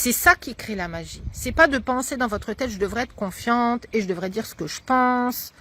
C'est ça qui crée la magie. C'est pas de penser dans votre tête, je devrais être confiante et je devrais dire ce que je pense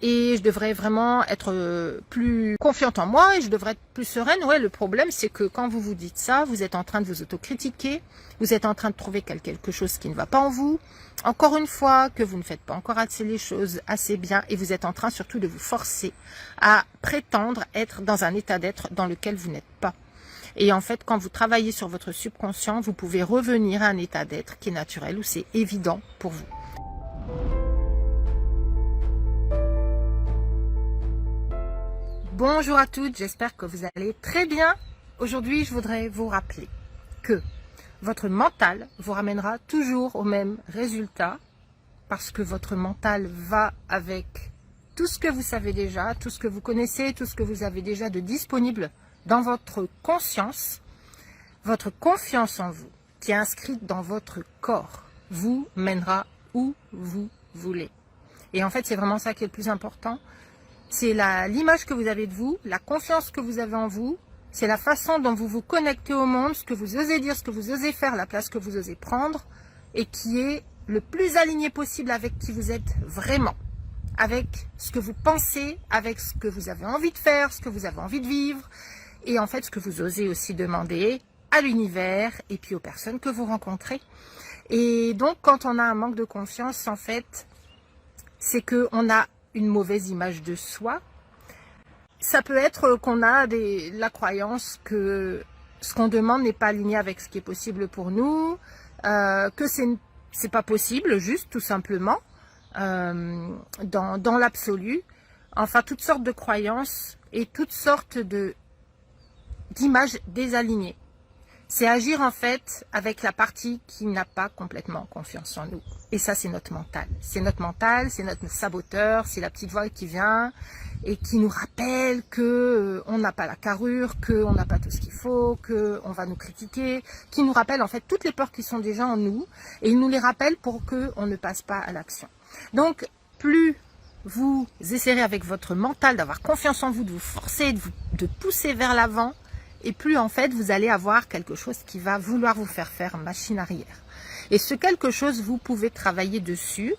et je devrais vraiment être plus confiante en moi et je devrais être plus sereine. Ouais, le problème, c'est que quand vous vous dites ça, vous êtes en train de vous autocritiquer, vous êtes en train de trouver quelque chose qui ne va pas en vous. Encore une fois, que vous ne faites pas encore assez les choses assez bien et vous êtes en train surtout de vous forcer à prétendre être dans un état d'être dans lequel vous n'êtes pas. Et en fait, quand vous travaillez sur votre subconscient, vous pouvez revenir à un état d'être qui est naturel, où c'est évident pour vous. Bonjour à toutes, j'espère que vous allez très bien. Aujourd'hui, je voudrais vous rappeler que votre mental vous ramènera toujours au même résultat, parce que votre mental va avec tout ce que vous savez déjà, tout ce que vous connaissez, tout ce que vous avez déjà de disponible dans votre conscience. Votre confiance en vous, qui est inscrite dans votre corps, vous mènera où vous voulez. Et en fait, c'est vraiment ça qui est le plus important. C'est l'image que vous avez de vous, la confiance que vous avez en vous, c'est la façon dont vous vous connectez au monde, ce que vous osez dire, ce que vous osez faire, la place que vous osez prendre, et qui est le plus aligné possible avec qui vous êtes vraiment. Avec ce que vous pensez, avec ce que vous avez envie de faire, ce que vous avez envie de vivre, et en fait, ce que vous osez aussi demander à l'univers et puis aux personnes que vous rencontrez. Et donc, quand on a un manque de confiance, en fait, c'est qu'on a une mauvaise image de soi. Ça peut être qu'on a la croyance que ce qu'on demande n'est pas aligné avec ce qui est possible pour nous, que c'est pas possible, juste tout simplement, dans l'absolu. Enfin, toutes sortes de croyances et toutes sortes d'images désalignées. C'est agir en fait avec la partie qui n'a pas complètement confiance en nous. Et ça, c'est notre mental. C'est notre mental, c'est notre saboteur, c'est la petite voix qui vient et qui nous rappelle que on n'a pas la carrure, qu'on n'a pas tout ce qu'il faut, qu'on va nous critiquer, qui nous rappelle en fait toutes les peurs qui sont déjà en nous et il nous les rappelle pour qu'on ne passe pas à l'action. Donc, plus vous essayerez avec votre mental d'avoir confiance en vous, de vous forcer, de pousser vers l'avant, et plus en fait vous allez avoir quelque chose qui va vouloir vous faire machine arrière. Et ce quelque chose, vous pouvez travailler dessus.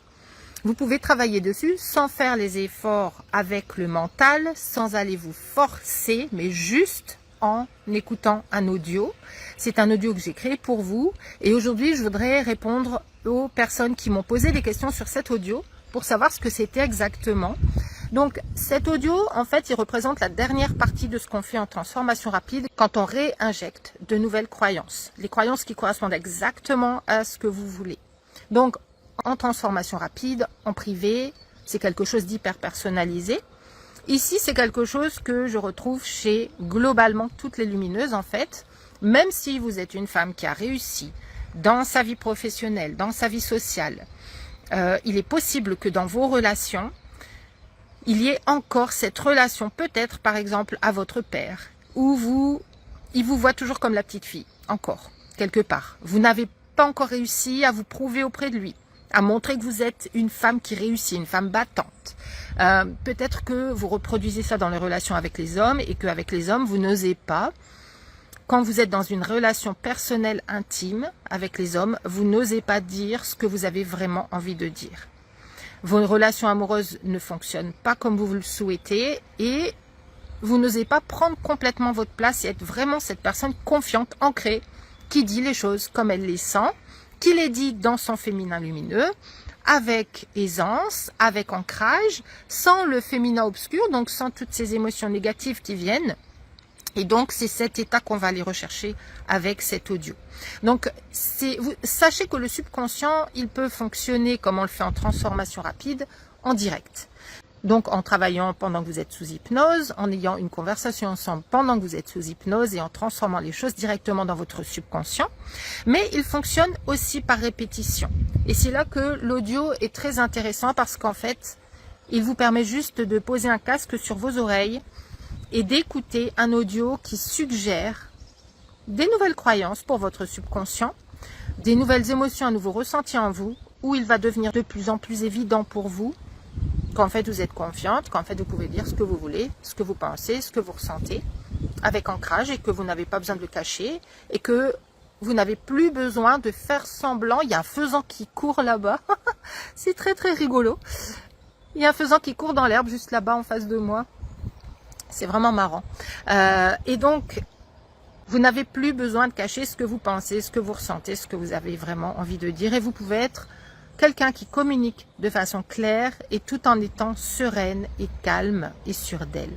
Vous pouvez travailler dessus sans faire les efforts avec le mental, sans aller vous forcer, mais juste en écoutant un audio. C'est un audio que j'ai créé pour vous. Et aujourd'hui, je voudrais répondre aux personnes qui m'ont posé des questions sur cet audio pour savoir ce que c'était exactement. Donc cet audio, en fait, il représente la dernière partie de ce qu'on fait en transformation rapide quand on réinjecte de nouvelles croyances. Les croyances qui correspondent exactement à ce que vous voulez. Donc en transformation rapide, en privé, c'est quelque chose d'hyper personnalisé. Ici, c'est quelque chose que je retrouve chez globalement toutes les lumineuses en fait. Même si vous êtes une femme qui a réussi dans sa vie professionnelle, dans sa vie sociale, il est possible que dans vos relations, il y ait encore cette relation, peut-être par exemple à votre père, où il vous voit toujours comme la petite fille, encore, quelque part. Vous n'avez pas encore réussi à vous prouver auprès de lui, à montrer que vous êtes une femme qui réussit, une femme battante. Peut-être que vous reproduisez ça dans les relations avec les hommes et qu'avec les hommes, vous n'osez pas. Quand vous êtes dans une relation personnelle intime avec les hommes, vous n'osez pas dire ce que vous avez vraiment envie de dire. Vos relations amoureuses ne fonctionnent pas comme vous le souhaitez et vous n'osez pas prendre complètement votre place et être vraiment cette personne confiante, ancrée, qui dit les choses comme elle les sent, qui les dit dans son féminin lumineux, avec aisance, avec ancrage, sans le féminin obscur, donc sans toutes ces émotions négatives qui viennent. Et donc, c'est cet état qu'on va aller rechercher avec cet audio. Donc, sachez que le subconscient, il peut fonctionner comme on le fait en transformation rapide, en direct. Donc, en travaillant pendant que vous êtes sous hypnose, en ayant une conversation ensemble pendant que vous êtes sous hypnose et en transformant les choses directement dans votre subconscient. Mais il fonctionne aussi par répétition. Et c'est là que l'audio est très intéressant parce qu'en fait, il vous permet juste de poser un casque sur vos oreilles et d'écouter un audio qui suggère des nouvelles croyances pour votre subconscient, des nouvelles émotions, un nouveau ressenti en vous, où il va devenir de plus en plus évident pour vous qu'en fait vous êtes confiante, qu'en fait vous pouvez dire ce que vous voulez, ce que vous pensez, ce que vous ressentez, avec ancrage et que vous n'avez pas besoin de le cacher et que Vous n'avez plus besoin de faire semblant. Il y a un faisan qui court là-bas. C'est très très rigolo. Il y a un faisan qui court dans l'herbe juste là-bas en face de moi. C'est vraiment marrant. Et donc, vous n'avez plus besoin de cacher ce que vous pensez, ce que vous ressentez, ce que vous avez vraiment envie de dire. Et vous pouvez être quelqu'un qui communique de façon claire et tout en étant sereine et calme et sûre d'elle.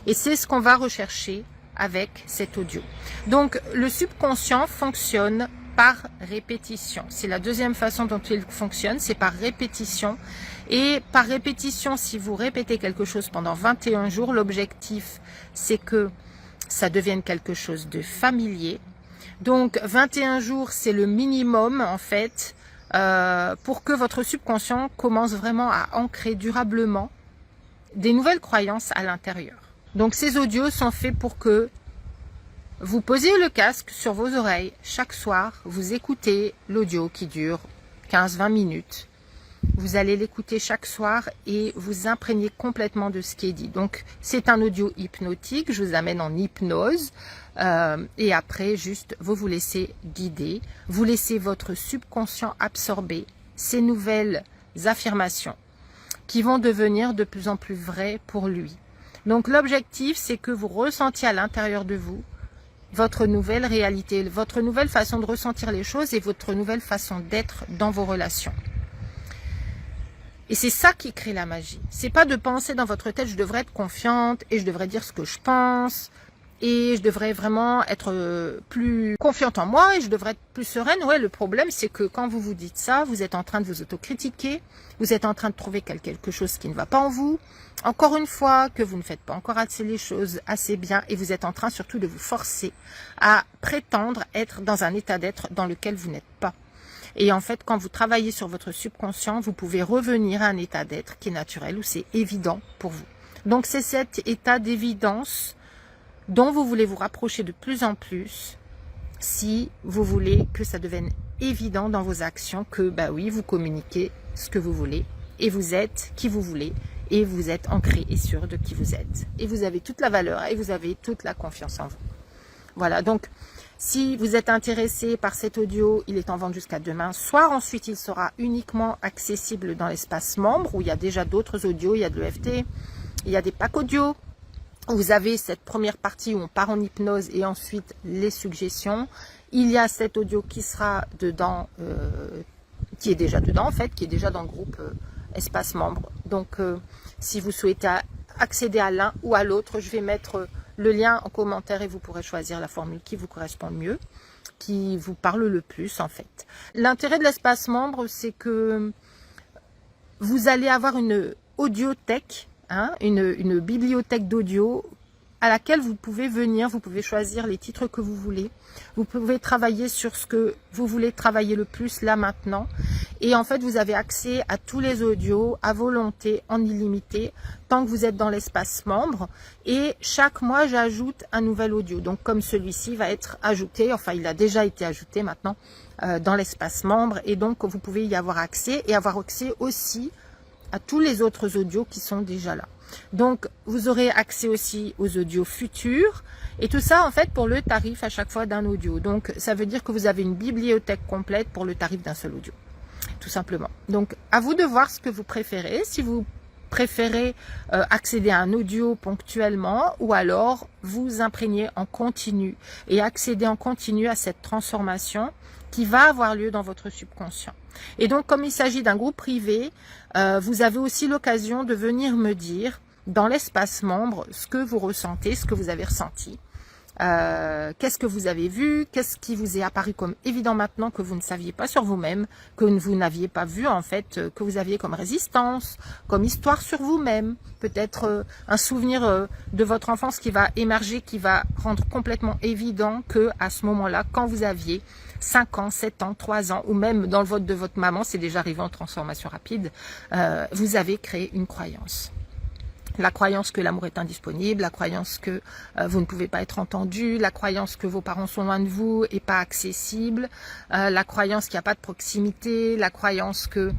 Et c'est ce qu'on va rechercher avec cet audio. Donc, le subconscient fonctionne par répétition. C'est la deuxième façon dont il fonctionne, c'est par répétition. Et par répétition, si vous répétez quelque chose pendant 21 jours, l'objectif, c'est que ça devienne quelque chose de familier. Donc, 21 jours, c'est le minimum, en fait, pour que votre subconscient commence vraiment à ancrer durablement des nouvelles croyances à l'intérieur. Donc ces audios sont faits pour que vous posiez le casque sur vos oreilles chaque soir, vous écoutez l'audio qui dure 15-20 minutes. Vous allez l'écouter chaque soir et vous imprégnez complètement de ce qui est dit. Donc c'est un audio hypnotique, je vous amène en hypnose et après juste vous vous laissez guider, vous laissez votre subconscient absorber ces nouvelles affirmations qui vont devenir de plus en plus vraies pour lui. Donc l'objectif, c'est que vous ressentiez à l'intérieur de vous votre nouvelle réalité, votre nouvelle façon de ressentir les choses et votre nouvelle façon d'être dans vos relations. Et c'est ça qui crée la magie. C'est pas de penser dans votre tête, je devrais être confiante et je devrais dire ce que je pense et je devrais vraiment être plus confiante en moi et je devrais être plus sereine. Ouais, le problème, c'est que quand vous vous dites ça, vous êtes en train de vous autocritiquer, vous êtes en train de trouver quelque chose qui ne va pas en vous. Encore une fois, que vous ne faites pas encore assez les choses assez bien et vous êtes en train surtout de vous forcer à prétendre être dans un état d'être dans lequel vous n'êtes pas. Et en fait, quand vous travaillez sur votre subconscient, vous pouvez revenir à un état d'être qui est naturel, où c'est évident pour vous. Donc c'est cet état d'évidence dont vous voulez vous rapprocher de plus en plus si vous voulez que ça devienne évident dans vos actions, que bah oui, vous communiquez ce que vous voulez et vous êtes qui vous voulez et vous êtes ancré et sûr de qui vous êtes. Et vous avez toute la valeur et vous avez toute la confiance en vous. Voilà, donc si vous êtes intéressé par cet audio, il est en vente jusqu'à demain soir. Ensuite, il sera uniquement accessible dans l'espace membre où il y a déjà d'autres audios, il y a de l'EFT, il y a des packs audio. Vous avez cette première partie où on part en hypnose et ensuite les suggestions. Il y a cet audio qui sera dedans, qui est déjà dedans en fait, qui est déjà dans le groupe espace membre. Donc si vous souhaitez accéder à l'un ou à l'autre, je vais mettre le lien en commentaire et vous pourrez choisir la formule qui vous correspond le mieux, qui vous parle le plus en fait. L'intérêt de l'espace membre, c'est que vous allez avoir une audiothèque, une bibliothèque d'audio à laquelle vous pouvez venir, vous pouvez choisir les titres que vous voulez, vous pouvez travailler sur ce que vous voulez travailler le plus là maintenant et en fait vous avez accès à tous les audios à volonté en illimité tant que vous êtes dans l'espace membre et chaque mois j'ajoute un nouvel audio, donc comme celui-ci va être ajouté, enfin il a déjà été ajouté maintenant dans l'espace membre et donc vous pouvez y avoir accès et avoir accès aussi à tous les autres audios qui sont déjà là. Donc, vous aurez accès aussi aux audios futurs et tout ça en fait pour le tarif à chaque fois d'un audio. Donc, ça veut dire que vous avez une bibliothèque complète pour le tarif d'un seul audio, tout simplement. Donc, à vous de voir ce que vous préférez. Si vous préférez accéder à un audio ponctuellement ou alors vous imprégner en continu et accéder en continu à cette transformation qui va avoir lieu dans votre subconscient. Et donc, comme il s'agit d'un groupe privé, vous avez aussi l'occasion de venir me dire dans l'espace membre ce que vous ressentez, ce que vous avez ressenti. Qu'est-ce que vous avez vu, qu'est-ce qui vous est apparu comme évident maintenant que vous ne saviez pas sur vous-même, que vous n'aviez pas vu en fait, que vous aviez comme résistance, comme histoire sur vous-même, peut-être un souvenir de votre enfance qui va émerger, qui va rendre complètement évident que à ce moment-là, quand vous aviez 5 ans, 7 ans, 3 ans, ou même dans le vote de votre maman, c'est déjà arrivé en transformation rapide, vous avez créé une croyance. La croyance que l'amour est indisponible, la croyance que vous ne pouvez pas être entendu, la croyance que vos parents sont loin de vous et pas accessibles, la croyance qu'il n'y a pas de proximité, la croyance que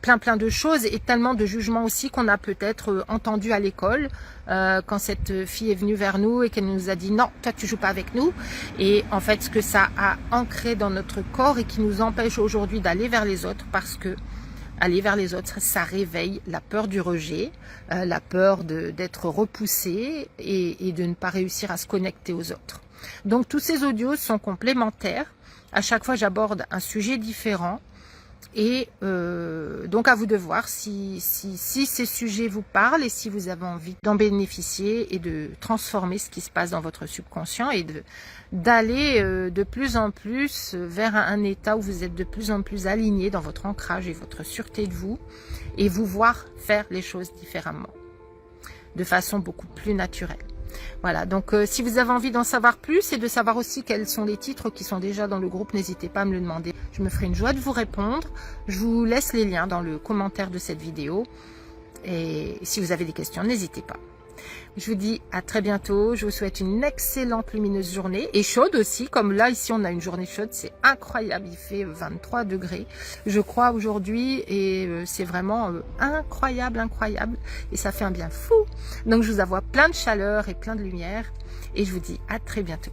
plein de choses et tellement de jugements aussi qu'on a peut-être entendu à l'école quand cette fille est venue vers nous et qu'elle nous a dit non, toi tu joues pas avec nous. Et en fait, ce que ça a ancré dans notre corps et qui nous empêche aujourd'hui d'aller vers les autres, parce que aller vers les autres, ça réveille la peur du rejet, la peur d'être repoussé et de ne pas réussir à se connecter aux autres. Donc tous ces audios sont complémentaires. À chaque fois, j'aborde un sujet différent. Et donc à vous de voir si ces sujets vous parlent et si vous avez envie d'en bénéficier et de transformer ce qui se passe dans votre subconscient et d'aller de plus en plus vers un état où vous êtes de plus en plus aligné dans votre ancrage et votre sûreté de vous et vous voir faire les choses différemment, de façon beaucoup plus naturelle. Voilà, donc si vous avez envie d'en savoir plus et de savoir aussi quels sont les titres qui sont déjà dans le groupe, n'hésitez pas à me le demander. Je me ferai une joie de vous répondre. Je vous laisse les liens dans le commentaire de cette vidéo. Et si vous avez des questions, n'hésitez pas. Je vous dis à très bientôt. Je vous souhaite une excellente lumineuse journée. Et chaude aussi, comme là, ici, on a une journée chaude. C'est incroyable. Il fait 23 degrés, je crois, aujourd'hui. Et c'est vraiment incroyable, incroyable. Et ça fait un bien fou. Donc, je vous envoie plein de chaleur et plein de lumière. Et je vous dis à très bientôt.